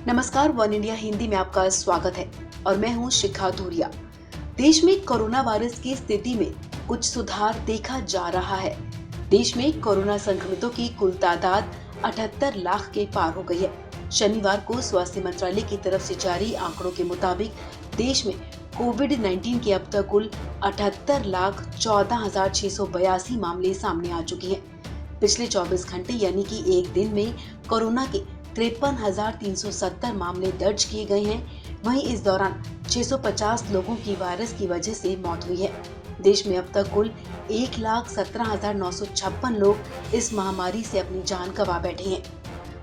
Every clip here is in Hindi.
नमस्कार, वन इंडिया हिंदी में आपका स्वागत है और मैं हूं शिखा धूरिया। देश में कोरोना वायरस की स्थिति में कुछ सुधार देखा जा रहा है। देश में कोरोना संक्रमितों की कुल तादाद 78 लाख के पार हो गई है। शनिवार को स्वास्थ्य मंत्रालय की तरफ से जारी आंकड़ों के मुताबिक देश में कोविड-19 के अब तक कुल 78,14,682 मामले सामने आ चुके हैं। पिछले 24 घंटे यानी कि एक दिन में कोरोना के 53,370 मामले दर्ज किए गए हैं। वहीं इस दौरान 650 लोगों की वायरस की वजह से मौत हुई है। देश में अब तक कुल 1,17,956 लोग इस महामारी से अपनी जान गंवा बैठे हैं।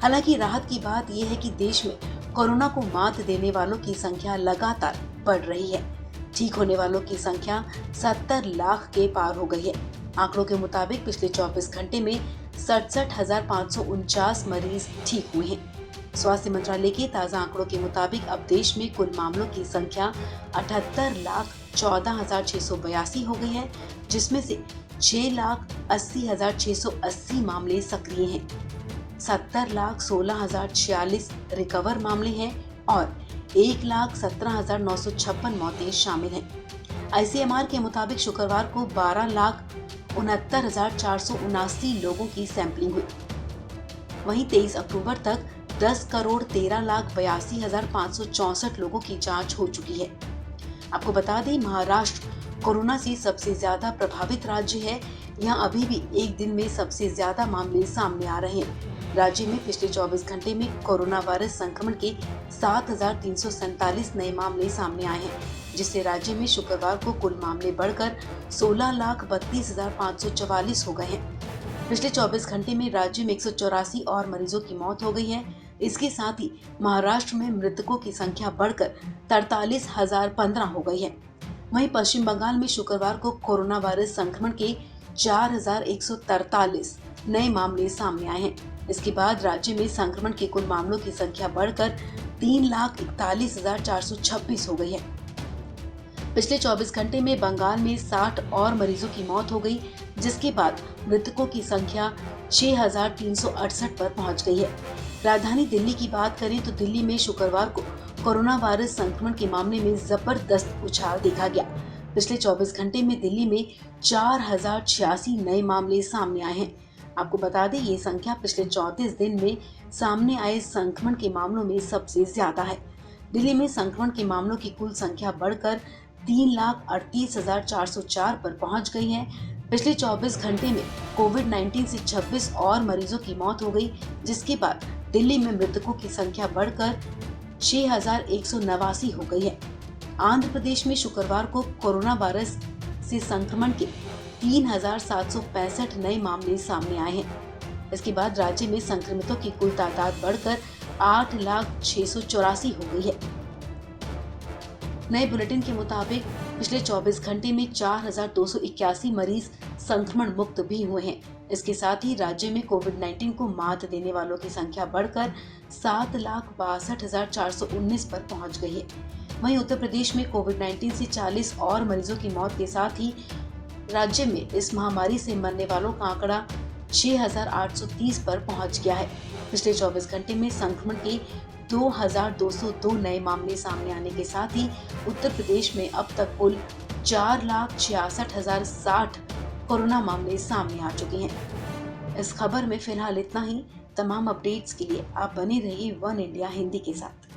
हालांकि राहत की बात यह है कि देश में कोरोना को मात देने वालों की संख्या लगातार बढ़ रही है। ठीक होने वालों की संख्या 70 लाख के पार हो गई है। आंकड़ों के मुताबिक पिछले 24 घंटे में 67,549 मरीज ठीक हुए हैं। स्वास्थ्य मंत्रालय के ताज़ा आंकड़ों के मुताबिक अब देश में कुल मामलों की संख्या 78,14,682 हो गई है, जिसमें से 6,80,680 मामले सक्रिय हैं, 70,16,046 रिकवर मामले हैं और 1,17,956 मौतें शामिल हैं। ICMR के मुताबिक शुक्रवार को 12,69,479 लोगों की सैंपलिंग हुई। वहीं 23 अक्टूबर तक 10,13,82,564 लोगों की जांच हो चुकी है। आपको बता दें, महाराष्ट्र कोरोना से सबसे ज्यादा प्रभावित राज्य है। यहाँ अभी भी एक दिन में सबसे ज्यादा मामले सामने आ रहे हैं। राज्य में पिछले 24 घंटे में कोरोना वायरस संक्रमण के 7,347 नए मामले सामने आए हैं, जिससे राज्य में शुक्रवार को कुल मामले बढ़कर 16,32,544 हो गए हैं। पिछले 24 घंटे में राज्य में 184 और मरीजों की मौत हो गई है। इसके साथ ही महाराष्ट्र में मृतकों की संख्या बढ़कर 43,015 हो गई है। वहीं पश्चिम बंगाल में शुक्रवार को कोरोना वायरस संक्रमण के 4,143 नए मामले सामने आए हैं। इसके बाद राज्य में संक्रमण के कुल मामलों की संख्या बढ़कर 3,41,426 हो गई है। पिछले 24 घंटे में बंगाल में 60 और मरीजों की मौत हो गई, जिसके बाद मृतकों की संख्या 6,368 पर पहुंच गई है। राजधानी दिल्ली की बात करें तो दिल्ली में शुक्रवार को कोरोना वायरस संक्रमण के मामले में जबरदस्त उछाल देखा गया। पिछले 24 घंटे में दिल्ली में 4,086 नए मामले सामने आए हैं। आपको बता दें, ये संख्या पिछले 34 दिन में सामने आए संक्रमण के मामलों में सबसे ज्यादा है। दिल्ली में संक्रमण के मामलों की कुल संख्या बढ़कर 3,38,404 पर पहुंच गई है। पिछले 24 घंटे में कोविड-19 से 26 और मरीजों की मौत हो गई, जिसके बाद दिल्ली में मृतकों की संख्या बढ़कर 6,189 हो गई है। आंध्र प्रदेश में शुक्रवार को कोरोना वायरस से संक्रमण के 3,765 नए मामले सामने आए हैं। इसके बाद राज्य में संक्रमितों की कुल तादाद बढ़कर 8,684 हो गई है। नए बुलेटिन के मुताबिक पिछले 24 घंटे में 4,281 मरीज संक्रमण मुक्त भी हुए हैं। इसके साथ ही राज्य में कोविड-19 को मात देने वालों की संख्या बढ़कर 7,62,419 पर पहुंच गई है। वहीं उत्तर प्रदेश में कोविड-19 से 40 और मरीजों की मौत के साथ ही राज्य में इस महामारी से मरने वालों का आंकड़ा 6,830 पर पहुंच गया है। पिछले 24 घंटे में संक्रमण के 2,202 नए मामले सामने आने के साथ ही उत्तर प्रदेश में अब तक कुल 4,66,060 कोरोना मामले सामने आ चुके हैं। इस खबर में फिलहाल इतना ही। तमाम अपडेट्स के लिए आप बने रहिए वन इंडिया हिंदी के साथ।